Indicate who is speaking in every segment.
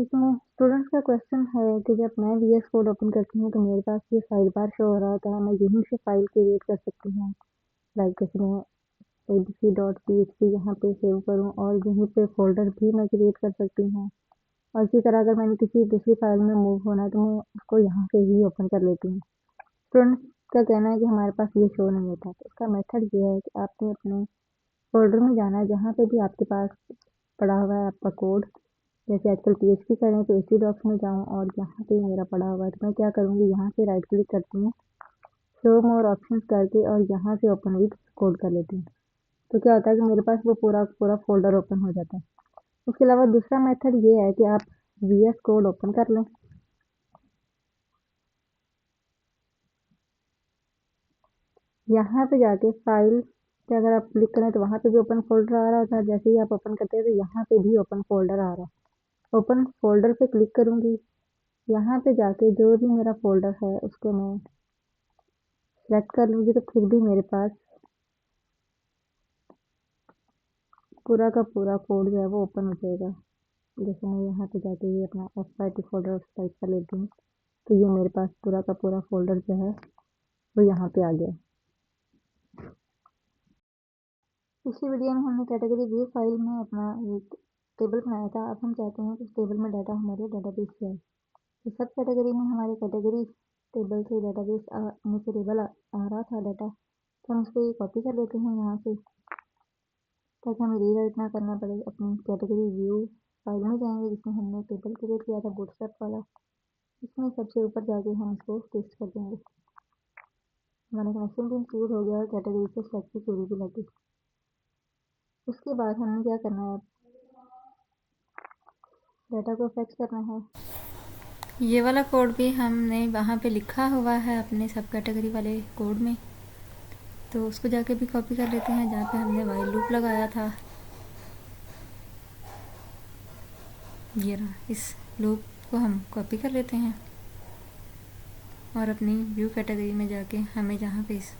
Speaker 1: इसमें स्टूडेंट्स का क्वेश्चन है कि जब मैं वीएस कोड ओपन करती हूँ तो मेरे पास ये फाइल बार शो हो रहा होता है। मैं यहीं से फाइल क्रिएट कर सकती हूँ, लाइक इसमें abc.php यहाँ पे सेव करूँ और यहीं पे फोल्डर भी मैं क्रिएट कर सकती हूँ। और इसी तरह अगर मैंने किसी दूसरी फाइल में मूव होना है तो मैं उसको यहाँ से ही ओपन कर लेती हूँ। स्टूडेंट्स का कहना है कि हमारे पास ये शो नहीं होता, तो इसका मेथड ये है कि आपने अपने फोल्डर में जाना है जहाँ पे भी आपके पास पड़ा हुआ है आपका कोड। जैसे आजकल PHP करें तो एसी डॉक्स में जाऊँ और यहाँ पे मेरा पड़ा हुआ है, तो मैं क्या करूँगी, यहाँ से राइट क्लिक करती हूँ, शो मोर ऑप्शंस करके और यहाँ से ओपन विद कोड कर लेती हूँ। तो क्या होता है कि मेरे पास वो पूरा पूरा फोल्डर ओपन हो जाता है। उसके अलावा दूसरा मेथड ये है कि आप VS कोड ओपन कर लें। यहाँ पे जाके फाइल पे अगर आप क्लिक करें तो वहाँ पे भी ओपन फोल्डर आ रहा होता है। जैसे ही आप ओपन करते हैं तो यहाँ पे भी ओपन फोल्डर आ रहा है। ओपन फोल्डर पे क्लिक करूँगी, यहाँ पे जाके जो भी मेरा फोल्डर है उसको मैं सेलेक्ट कर लूँगी, तो फिर भी मेरे पास पूरा का पूरा कोड जो है वो ओपन हो जाएगा। जैसे मैं यहाँ पे जाके ये अपना FYT फोल्डर टाइप कर लेती हूँ, तो ये मेरे पास पूरा का पूरा फोल्डर जो है वो यहाँ पे आ गया। पिछली वीडियो में हमने कैटेगरी व्यू फाइल में अपना एक टेबल बनाया था। अब हम चाहते हैं कि उस टेबल में डाटा हमारे डेटाबेस से आए। तो सब कैटेगरी में हमारे कैटेगरी टेबल से डेटाबेस में से टेबल आ रहा था डाटा, तो हम उसको कॉपी कर लेते हैं यहाँ से, ताकि हमें रीराइट ना करना पड़े। अपनी कैटेगरी व्यू फाइल में जाएंगे जिसमें हमने टेबल क्रिएट किया था बूटस्ट्रैप वाला, इसमें सबसे ऊपर जाके हम इसको पेस्ट कर देंगे। हमारा कनेक्शन भी इंक्लूड हो गया और कैटेगरी से सेलेक्ट की क्वेरी भी लगी। उसके बाद हमें क्या करना है, डाटा को फेच करना है।
Speaker 2: ये वाला कोड भी हमने वहाँ पे लिखा हुआ है अपने सब कैटेगरी वाले कोड में, तो उसको जाके भी कॉपी कर लेते हैं जहाँ पे हमने वाइल लूप लगाया था। ये रहा, इस लूप को हम कॉपी कर लेते हैं और अपनी व्यू कैटेगरी में जाके हमें जहाँ पे इस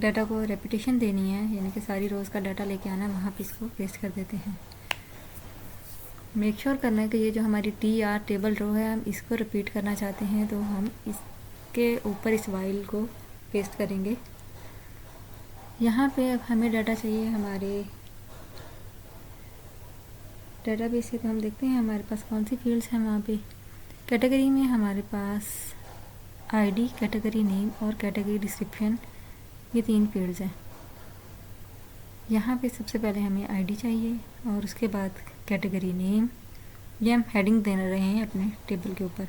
Speaker 2: डाटा को रेपिटेशन देनी है, यानी कि सारी रोज़ का डाटा लेके आना है, वहाँ पे इसको पेस्ट कर देते हैं। मेक श्योर करना है कि ये जो हमारी TR टेबल रो है हम इसको रिपीट करना चाहते हैं, तो हम इसके ऊपर इस वाइल को पेस्ट करेंगे। यहाँ पे अब हमें डाटा चाहिए हमारे डेटाबेस से, तो हम देखते हैं हमारे पास कौन सी फील्ड्स हैं। वहाँ पे कैटेगरी में हमारे पास ID, कैटेगरी नेम और कैटेगरी डिस्क्रिप्शन, ये 3 फील्ड्स हैं। यहाँ पे सबसे पहले हमें ID चाहिए और उसके बाद कैटेगरी नेम, ये हम हेडिंग दे रहे हैं अपने टेबल के ऊपर,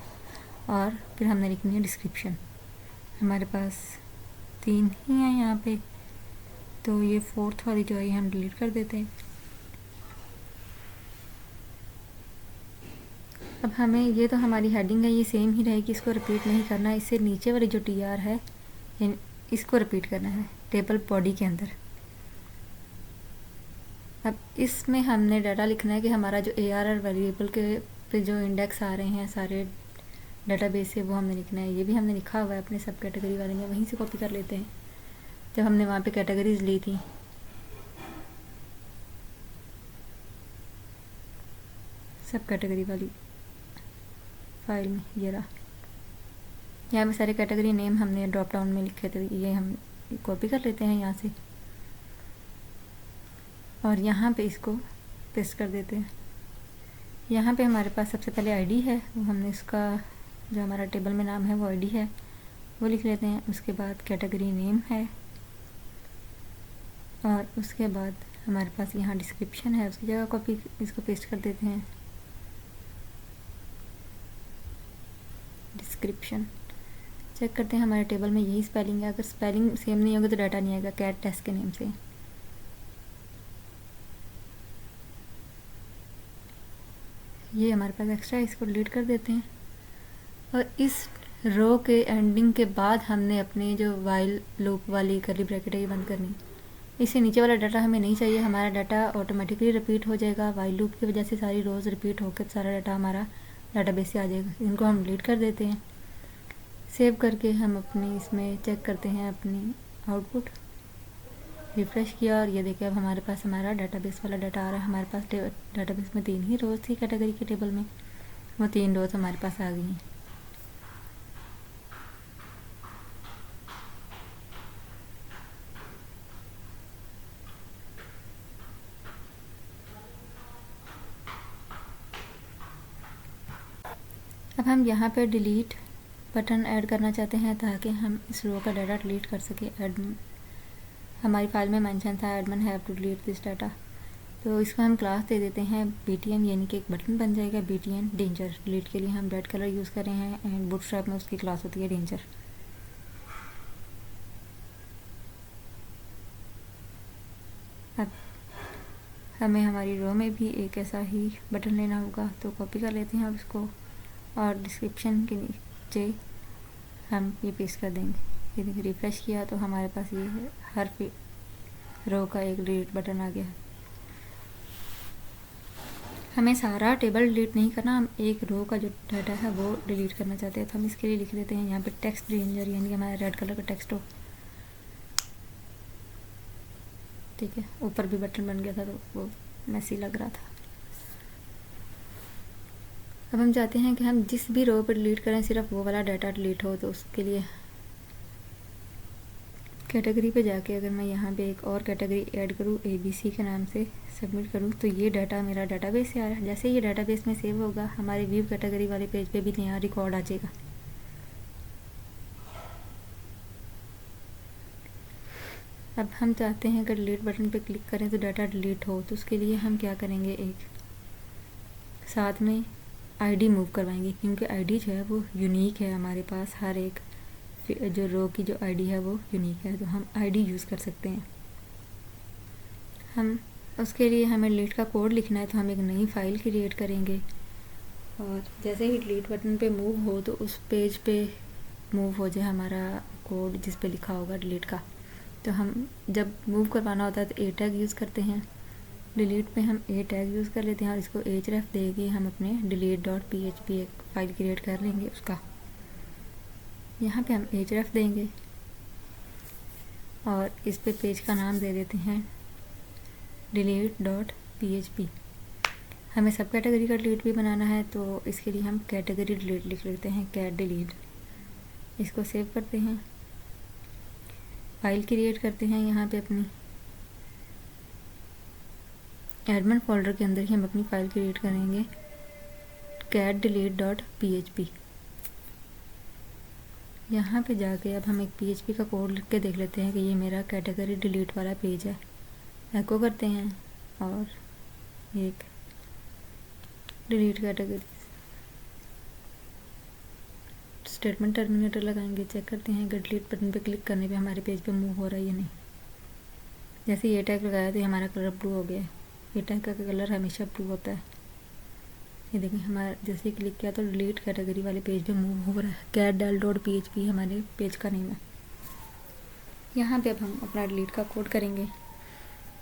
Speaker 2: और फिर हमने लिखनी है डिस्क्रिप्शन। हमारे पास 3 ही हैं यहाँ पे, तो ये 4th वाली जो है हम डिलीट कर देते हैं। अब हमें ये तो हमारी हेडिंग है, ये सेम ही रहेगी, इसको रिपीट नहीं करना है। इससे नीचे वाली जो TR है इसको रिपीट करना है टेबल बॉडी के अंदर। अब इसमें हमने डाटा लिखना है कि हमारा जो ARR वेरिएबल के पे जो इंडेक्स आ रहे हैं सारे डाटाबेस से, वो हमने लिखना है। ये भी हमने लिखा हुआ है अपने सब कैटेगरी वाले में, वहीं से कॉपी कर लेते हैं जब हमने वहाँ पे कैटेगरीज ली थी। सब कैटेगरी वाली फाइल में ये रहा, यहाँ पे सारे कैटेगरी नेम हमने ड्रॉप डाउन में लिखे थे, ये हम कॉपी कर लेते हैं यहाँ से और यहाँ पे इसको पेस्ट कर देते हैं। यहाँ पे हमारे पास सबसे पहले ID है, वो हमने इसका जो हमारा टेबल में नाम है वो ID है, वो लिख लेते हैं। उसके बाद कैटेगरी नेम है और उसके बाद हमारे पास यहाँ डिस्क्रिप्शन है, उसकी जगह कॉपी इसको पेस्ट कर देते हैं। डिस्क्रिप्शन चेक करते हैं हमारे टेबल में यही स्पेलिंग है। अगर स्पेलिंग सेम नहीं होगी तो डाटा नहीं आएगा कैट टेस्ट के नेम से। ये हमारे पास एक्स्ट्रा है, इसको डिलीट कर देते हैं। और इस रो के एंडिंग के बाद हमने अपनी जो वाइल लूप वाली करली ब्रैकेट है ये बंद करनी। इससे नीचे वाला डाटा हमें नहीं चाहिए, हमारा डाटा ऑटोमेटिकली रिपीट हो जाएगा। वाइल लूप की वजह से सारी रोज़ रिपीट होकर सारा डाटा हमारा डाटाबेस से आ जाएगा। इनको हम डिलीट कर देते हैं। सेव करके हम अपनी इसमें चेक करते हैं अपनी आउटपुट। रिफ़्रेश किया और ये देखिए अब हमारे पास हमारा डाटाबेस वाला डाटा आ रहा है। हमारे पास डाटाबेस में 3 ही रोज़ थी कैटेगरी के टेबल में, वो 3 रोज़ हमारे पास आ गई हैं। अब हम यहाँ पर डिलीट बटन ऐड करना चाहते हैं ताकि हम इस रो का डाटा डिलीट कर सकें। हमारी फाइल में मेंशन था admin have to delete this data, तो इसको हम क्लास दे देते हैं BTN, यानी कि एक बटन बन जाएगा BTN डेंजर। डिलीट के लिए हम रेड कलर यूज़ कर रहे हैं एंड बूटस्ट्रैप में उसकी क्लास होती है डेंजर। अब हमें हमारी रो में भी एक ऐसा ही बटन लेना होगा, तो कॉपी कर लेते हैं अब इसको और डिस्क्रिप्शन के नीचे हम ये पेस्ट कर देंगे। ये देखिए रिफ़्रेश किया तो हमारे पास ये है, हर रो का एक डिलीट बटन आ गया है। हमें सारा टेबल डिलीट नहीं करना, हम एक रो का जो डाटा है वो डिलीट करना चाहते हैं, तो हम इसके लिए लिख लेते हैं यहाँ पे टेक्स्ट डेंजर, यानी कि हमारा रेड कलर का टेक्स्ट हो। ठीक है, ऊपर भी बटन बन गया था तो वो मैसी लग रहा था। अब हम चाहते हैं कि हम जिस भी रो पर डिलीट करें सिर्फ वो वाला डाटा डिलीट हो, तो उसके लिए कैटेगरी पे जाके अगर मैं यहाँ पे एक और कैटेगरी ऐड करूँ ABC के नाम से, सबमिट करूँ, तो ये डाटा मेरा डाटाबेस से आ रहा है। जैसे ये डाटाबेस में सेव होगा हमारे व्यू कैटेगरी वाले पेज पे भी नया रिकॉर्ड आ जाएगा। अब हम चाहते हैं कि डिलीट बटन पे क्लिक करें तो डाटा डिलीट हो, तो उसके लिए हम क्या करेंगे, एक साथ में ID मूव करवाएंगे, क्योंकि ID जो है वो यूनिक है हमारे पास, हर एक जो रो की जो ID है वो यूनिक है, तो हम ID यूज़ कर सकते हैं। हम उसके लिए हमें डिलीट का कोड लिखना है, तो हम एक नई फाइल क्रिएट करेंगे और जैसे ही डिलीट बटन पे मूव हो तो उस पेज पे मूव हो जाए हमारा कोड जिस पे लिखा होगा डिलीट का। तो हम जब मूव करवाना होता है तो A टैग यूज़ करते हैं, डिलीट पे हम A टैग यूज़ कर लेते हैं और इसको href दे के हम अपने delete.php एक फ़ाइल क्रिएट कर लेंगे उसका। यहाँ पे हम href देंगे और इस पे पेज का नाम दे देते हैं delete.php। हमें सब कैटेगरी का डिलीट भी बनाना है, तो इसके लिए हम कैटेगरी डिलीट लिख लेते हैं, कैट डिलीट। इसको सेव करते हैं, फाइल क्रिएट करते हैं, यहाँ पे अपनी एडमिन फोल्डर के अंदर ही हम अपनी फ़ाइल क्रिएट करेंगे catdelete.php। यहाँ पे जाके अब हम एक PHP का कोड लिख के देख लेते हैं कि ये मेरा कैटेगरी डिलीट वाला पेज है। एको करते हैं और एक डिलीट कैटेगरी स्टेटमेंट टर्मिनेटर लगाएंगे, चेक करते हैं कि डिलीट बटन पे क्लिक करने पे हमारे पेज पे मूव हो रहा है या नहीं। जैसे ये टैग लगाया तो हमारा कलर ब्लू हो गया है। ये टैग का कलर हमेशा ब्लू होता है। ये देखें हमारा जैसे क्लिक किया तो डिलीट कैटेगरी वाले पेज पे मूव हो रहा है। catdel.php हमारे पेज का नेम है। यहाँ पे अब हम अपना डिलीट का कोड करेंगे।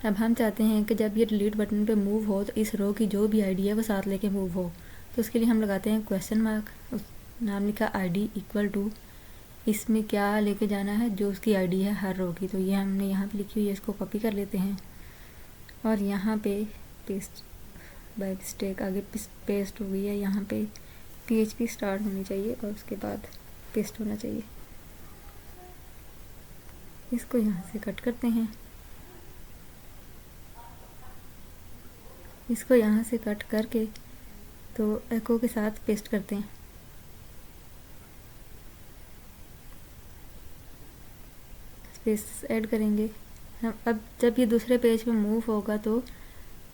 Speaker 2: अब हम चाहते हैं कि जब ये डिलीट बटन पे मूव हो तो इस रो की जो भी ID है वो साथ लेके मूव हो, तो उसके लिए हम लगाते हैं क्वेश्चन मार्क, उस नाम लिखा ID इक्वल टू, इसमें क्या लेके जाना है, जो उसकी ID है हर रो की। तो ये हमने यहाँ पे लिखी हुई है, इसको कॉपी कर लेते हैं और यहाँ पे पेस्ट, बाय मिस्टेक आगे पेस्ट हो गई है। यहाँ पे PHP स्टार्ट होनी चाहिए और उसके बाद पेस्ट होना चाहिए। इसको यहाँ से कट करते हैं, इसको यहाँ से कट करके तो एको के साथ पेस्ट करते हैं। स्पेस ऐड करेंगे हम। अब जब ये दूसरे पेज पे मूव होगा तो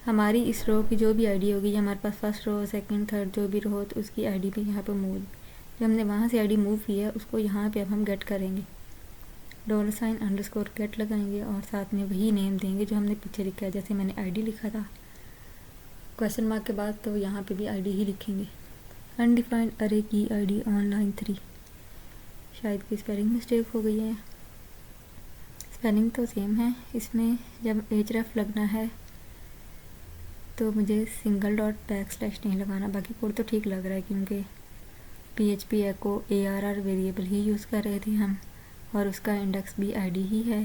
Speaker 2: हमारी इस रो की जो भी ID होगी, हमारे पास फर्स्ट रो सेकंड थर्ड जो भी रो हो तो उसकी ID पे यहाँ पे मूव, जो हमने वहाँ से ID मूव की है उसको यहाँ पे अब हम गेट करेंगे। $_ लगाएंगे और साथ में वही नेम देंगे जो हमने पीछे लिखा है। जैसे मैंने ID लिखा था क्वेश्चन मार्क के बाद, तो यहाँ पे भी ID ही लिखेंगे। अनडिफाइंड अरे की ID ऑन लाइन 3। शायद कोई स्पेलिंग मिस्टेक हो गई है, स्पेलिंग तो सेम है। इसमें जब href लगना है तो मुझे सिंगल डॉट बैकस्लैश नहीं लगाना, बाकी कोड तो ठीक लग रहा है क्योंकि PHP एको ARR वेरिएबल ही यूज़ कर रहे थे हम और उसका इंडेक्स भी ID ही है।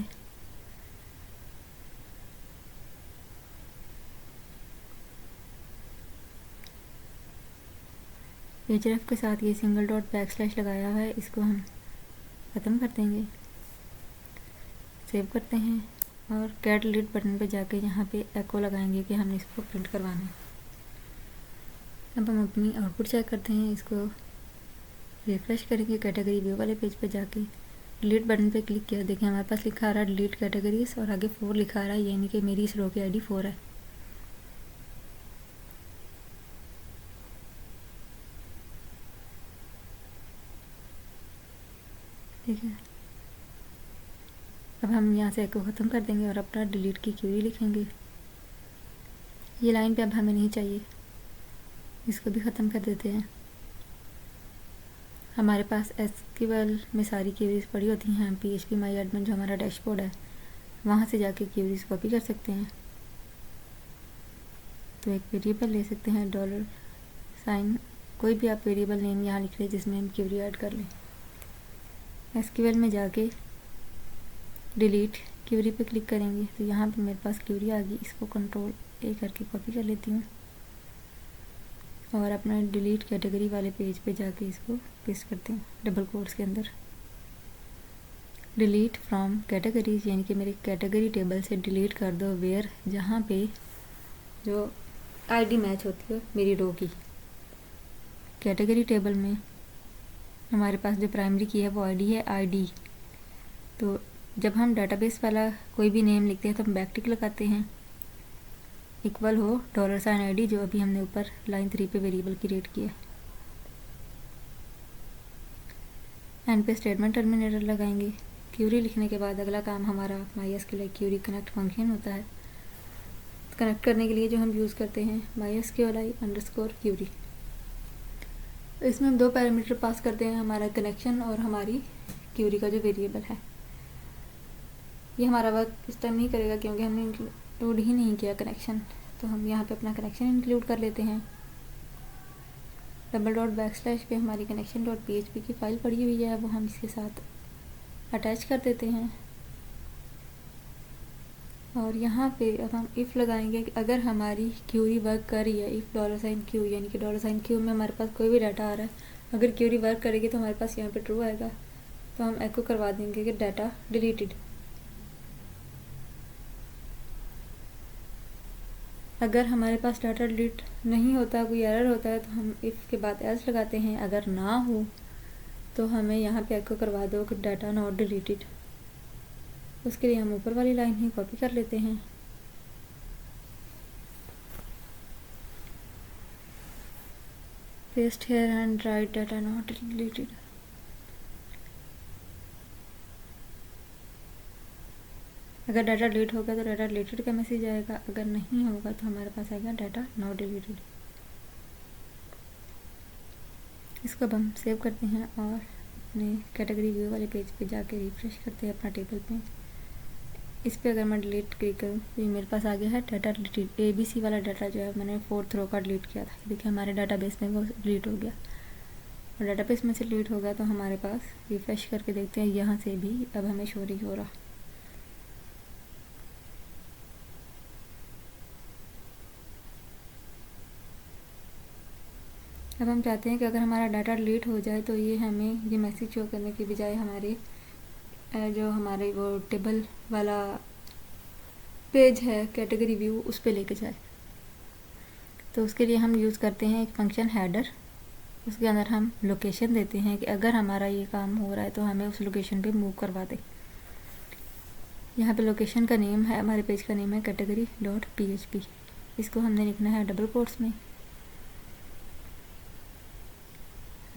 Speaker 2: href के साथ ये सिंगल डॉट बैकस्लैश लगाया हुआ है, इसको हम ख़त्म कर देंगे, सेव करते हैं और कैट डिलीट बटन पे जाके यहाँ पे एको लगाएंगे कि हमने इसको प्रिंट करवाना है। अब हम अपनी आउटपुट चेक करते हैं, इसको रिफ्रेश करेंगे, कैटेगरी व्यू वाले पेज पे जाके डिलीट बटन पे क्लिक किया, देखिए हमारे पास लिखा आ रहा है डिलीट कैटेगरीज और आगे 4 लिखा आ रहा है, यानी कि मेरी इस रो की आईडी 4 है। ठीक है, अब हम यहाँ से एको ख़त्म कर देंगे और अपना डिलीट की क्यूरी लिखेंगे। ये लाइन पे अब हमें नहीं चाहिए, इसको भी ख़त्म कर देते हैं। हमारे पास एसक्यूएल में सारी क्यूरीज पड़ी होती हैं, हम PHP माई एडमिन जो हमारा डैशबोर्ड है वहाँ से जाके क्यूरीज कॉपी कर सकते हैं। तो एक वेरिएबल ले सकते हैं $, कोई भी आप वेरिएबल नेम यहाँ लिख लें जिसमें हम क्यूरी ऐड कर लें। एसक्यूएल में जाके डिलीट क्यूरी पे क्लिक करेंगे तो यहाँ पे मेरे पास क्यूरी आ गई, इसको Ctrl+A करके कॉपी कर लेती हूँ और अपना डिलीट कैटेगरी वाले पेज पे जाके इसको पेस्ट करते हैं डबल कोट्स के अंदर। डिलीट फ्रॉम कैटेगरीज, यानी कि मेरे कैटेगरी टेबल से डिलीट कर दो वेयर, जहाँ पे जो आईडी मैच होती है मेरी रो की। कैटेगरी टेबल में हमारे पास जो प्राइमरी की है वो आईडी है ID। तो जब हम डाटाबेस वाला कोई भी नेम लिखते हैं तो हम बैकटिक लगाते हैं, इक्वल हो $ID जो अभी हमने ऊपर लाइन 3 पे वेरिएबल क्रिएट किया। एंड पे स्टेटमेंट टर्मिनेटर लगाएंगे। क्यूरी लिखने के बाद अगला काम हमारा MySQL क्यूरी कनेक्ट फंक्शन होता है। कनेक्ट करने के लिए जो हम यूज़ करते हैं MySQLi_query। इसमें हम 2 पैरामीटर पास करते हैं, हमारा कनेक्शन और हमारी क्यूरी का जो वेरिएबल है। ये हमारा वर्क इस टाइम नहीं करेगा क्योंकि हमने इंक्लूड ही नहीं किया कनेक्शन, तो हम यहाँ पे अपना कनेक्शन इंक्लूड कर लेते हैं। $बैकस्लैश पे हमारी connection.php की फ़ाइल पड़ी हुई है, वो हम इसके साथ अटैच कर देते हैं। और यहाँ पे अब हम इफ़ लगाएंगे कि अगर हमारी क्यूरी वर्क कर रही है, इफ़ $Q यानी कि $Q में हमारे पास कोई भी डाटा आ रहा है, अगर क्यूरी वर्क करेगी तो हमारे पास यहाँ पे ट्रू आएगा, तो हम एको करवा देंगे कि डाटा डिलीटेड। अगर हमारे पास डाटा डिलीट नहीं होता, कोई एरर होता है, तो हम इफ़ के बाद एल्स लगाते हैं। अगर ना हो तो हमें यहाँ पे एको करवा दो कि डाटा नॉट डिलीटेड। उसके लिए हम ऊपर वाली लाइन ही कॉपी कर लेते हैं, paste here and write data not deleted. अगर डाटा डिलीट होगा तो डाटा डिलीटेड का मैसेज आएगा, अगर नहीं होगा तो हमारे पास आएगा डाटा नॉट डिलीटेड। इसको अब हम सेव करते हैं और अपने कैटेगरी व्यू वाले पेज पे जाके रिफ्रेश करते हैं अपना टेबल पे। इस पे अगर मैं डिलीट क्लिक करूँ तो ये मेरे पास आ गया है डाटा डिलीटेड। ABC वाला डाटा जो है मैंने 4th रो का डिलीट किया था, देखिए हमारे डाटाबेस में वो डिलीट हो गया। और डाटाबेस में से डिलीट हो गया तो हमारे पास रिफ्रेश करके देखते हैं, यहाँ से भी अब हमें शो नहीं हो रहा। अब हम चाहते हैं कि अगर हमारा डाटा डिलीट हो जाए तो ये हमें ये मैसेज शो करने की बजाय हमारे जो हमारे वो टेबल वाला पेज है कैटेगरी व्यू उस पे लेके जाए। तो उसके लिए हम यूज़ करते हैं एक फंक्शन हेडर, उसके अंदर हम लोकेशन देते हैं कि अगर हमारा ये काम हो रहा है तो हमें उस लोकेशन पे मूव करवा दे। यहाँ पे लोकेशन का नेम है, हमारे पेज का नेम है category.php। इसको हमने लिखना है डबल कोट्स में,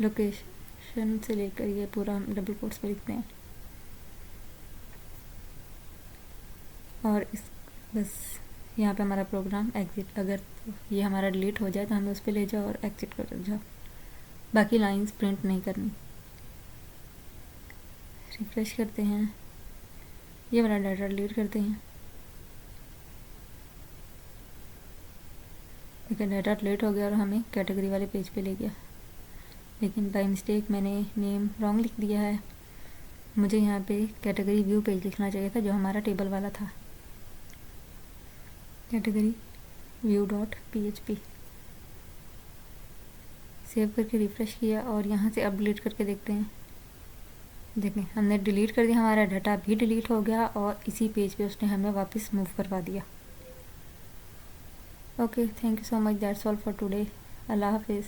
Speaker 2: लोकेशन से लेकर ये पूरा हम डबल कोट्स पे लिखते हैं। और इस बस यहाँ पे हमारा प्रोग्राम एग्जिट, अगर ये हमारा डिलीट हो जाए तो हमें उस पर ले जाओ और एग्जिट कर जाओ, बाकी लाइंस प्रिंट नहीं करनी। रिफ्रेश करते हैं, ये वाला डाटा डिलीट करते हैं, देखिए डाटा डिलीट हो गया और हमें कैटेगरी वाले पेज पे ले गया। लेकिन बाय मिस्टेक मैंने नेम रॉन्ग लिख दिया है, मुझे यहाँ पे कैटेगरी व्यू पेज लिखना चाहिए था जो हमारा टेबल वाला था, category view.php। सेव करके रिफ़्रेश किया और यहाँ से अब डिलीट करके देखते हैं। देखें हमने डिलीट कर दिया, हमारा डाटा भी डिलीट हो गया और इसी पेज पे उसने हमें वापस मूव करवा दिया। Okay, thank you so much, that's all for today. अल्लाह हाफिज़।